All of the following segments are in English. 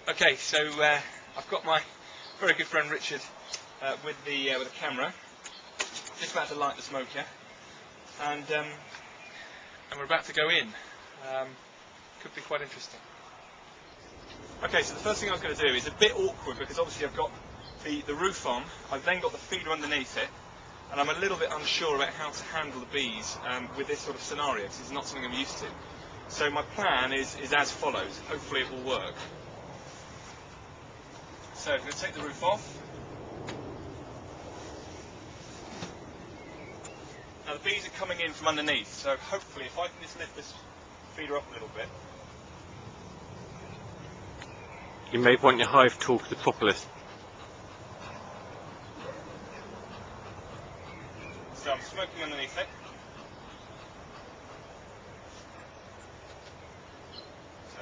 Okay, so I've got my very good friend Richard with the camera, just about to light the smoker, and we're about to go in. Could be quite interesting. Okay, so the first thing I was going to do is a bit awkward because obviously I've got the roof on, I've then got the feeder underneath it, and I'm a little bit unsure about how to handle the bees with this sort of scenario because it's not something I'm used to. So my plan is as follows. Hopefully it will work. So I'm going to take the roof off. Now the bees are coming in from underneath, so hopefully if I can just lift this feeder up a little bit. You may want your hive tool to the propolis. So I'm smoking underneath it. So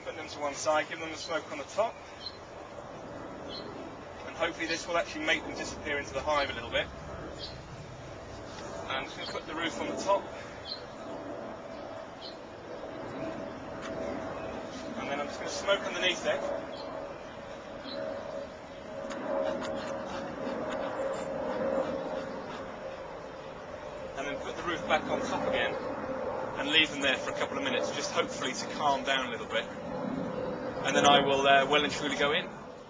put them to one side, give them the smoke on the top. And hopefully this will actually make them disappear into the hive a little bit. I'm just going to put the roof on the top. And then I'm just going to smoke underneath it. And then put the roof back on top again and leave them there for a couple of minutes, just hopefully to calm down a little bit. And then I will well and truly go in.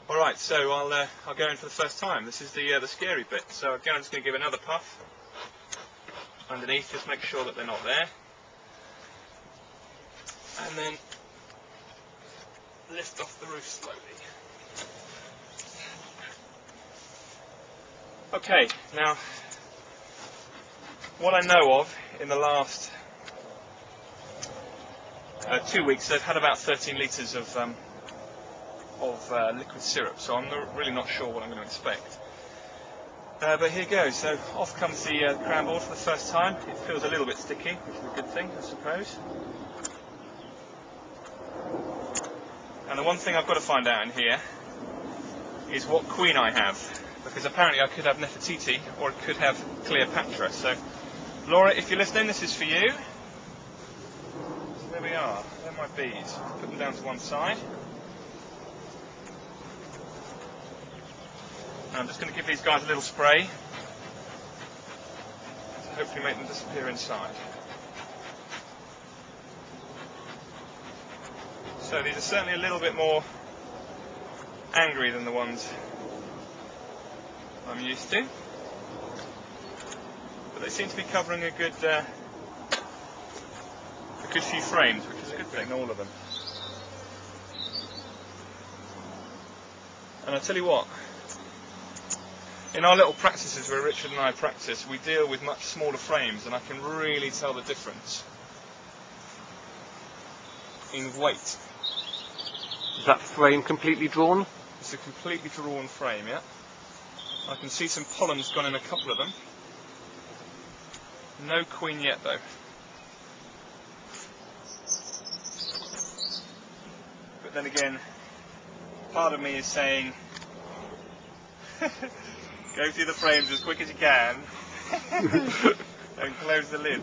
Alright, so I'll go in for the first time. This is the scary bit. So again, I'm just going to give another puff underneath, just make sure that they're not there. And then lift off the roof slowly. Okay, now what I know of in the last 2 weeks, they've had about 13 litres of liquid syrup, so I'm really not sure what I'm going to expect. But here goes. So off comes the crown board for the first time. It feels a little bit sticky, which is a good thing, I suppose. And the one thing I've got to find out in here is what queen I have, because apparently I could have Nefertiti or it could have Cleopatra. So, Laura, if you're listening, this is for you. So there we are. They're my bees. Put them down to one side. And I'm just going to give these guys a little spray to hopefully make them disappear inside. So these are certainly a little bit more angry than the ones I'm used to, but they seem to be covering a good few frames, which is a good thing, all of them. And I tell you what, in our little practices where Richard and I practice, we deal with much smaller frames, and I can really tell the difference in weight. Is that frame completely drawn? It's a completely drawn frame, yeah. I can see some pollen's gone in a couple of them. No queen yet, though. But then again, part of me is saying, go through the frames as quick as you can and close the lid.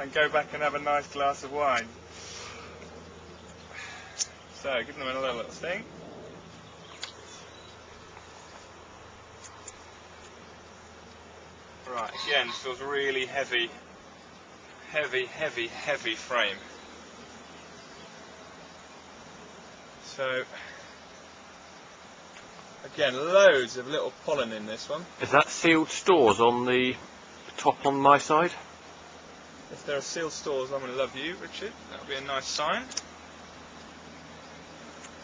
And go back and have a nice glass of wine. So, give them another little sting. Right, again, this feels really heavy frame. So, again, loads of little pollen in this one. Is that sealed stores on the top on my side? If there are sealed stores, I'm going to love you, Richard. That would be a nice sign.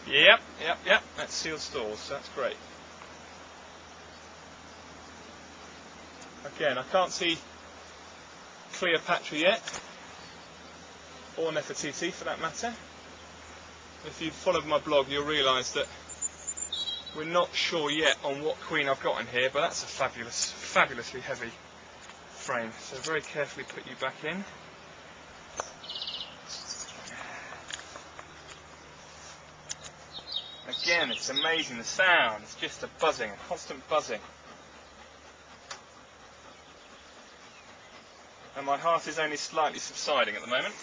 Yep, that's sealed stores, so that's great. Again, I can't see Cleopatra yet, or Nefertiti for that matter. If you've followed my blog, you'll realise that we're not sure yet on what queen I've got in here, but that's a fabulously heavy frame. So very carefully put you back in. Again, it's amazing, the sound, it's just a buzzing, a constant buzzing. and my heart is only slightly subsiding at the moment.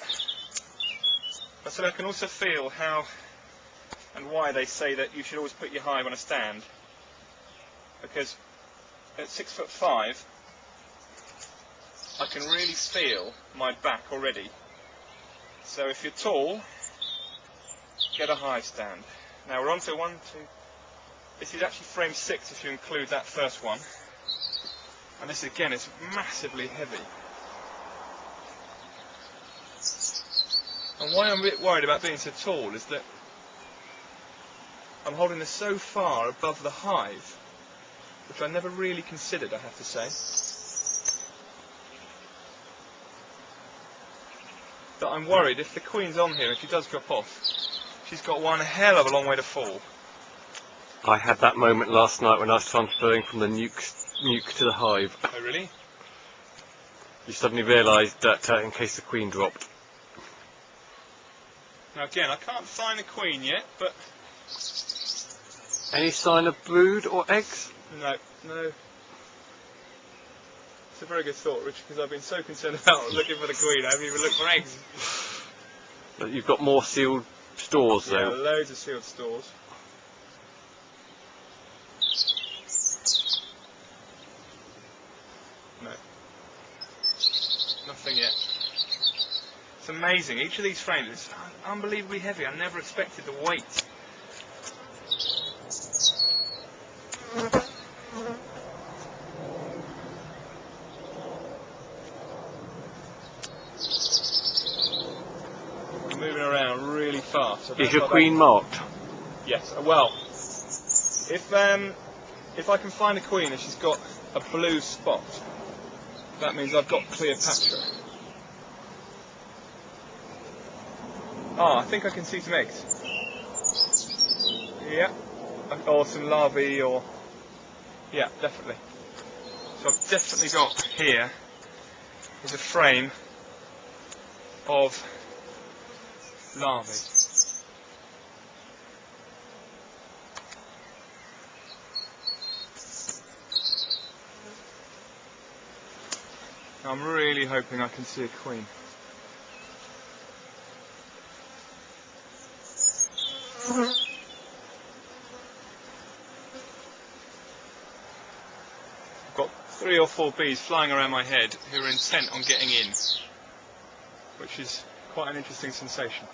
But so I can also feel how and why they say that you should always put your hive on a stand, because at 6'5" I can really feel my back already. So if you're tall, get a hive stand. Now we're on to this is actually frame 6 if you include that first one, and this again is massively heavy. And why I'm a bit worried about being so tall is that I'm holding this so far above the hive, which I never really considered, I have to say, that I'm worried if the queen's on here, if she does drop off, she's got one hell of a long way to fall. I had that moment last night when I was transferring from the nuke to the hive. Oh really? You suddenly realised that in case the queen dropped. Now again, I can't find a queen yet, but... Any sign of brood or eggs? No. It's a very good thought, Richard, because I've been so concerned about looking for the queen, I haven't even looked for eggs. But you've got more sealed stores though. Yeah, loads of sealed stores. No. Nothing yet. It's amazing. Each of these frames is unbelievably heavy. I never expected the weight. I'm moving around really fast. Is your queen marked? Yes. Well, if I can find a queen and she's got a blue spot, that means I've got Cleopatra. I think I can see some eggs. Yeah. Or some larvae, or... Yeah, definitely. So I've definitely got here is a frame of larvae. I'm really hoping I can see a queen. I've got 3 or 4 bees flying around my head who are intent on getting in, which is quite an interesting sensation.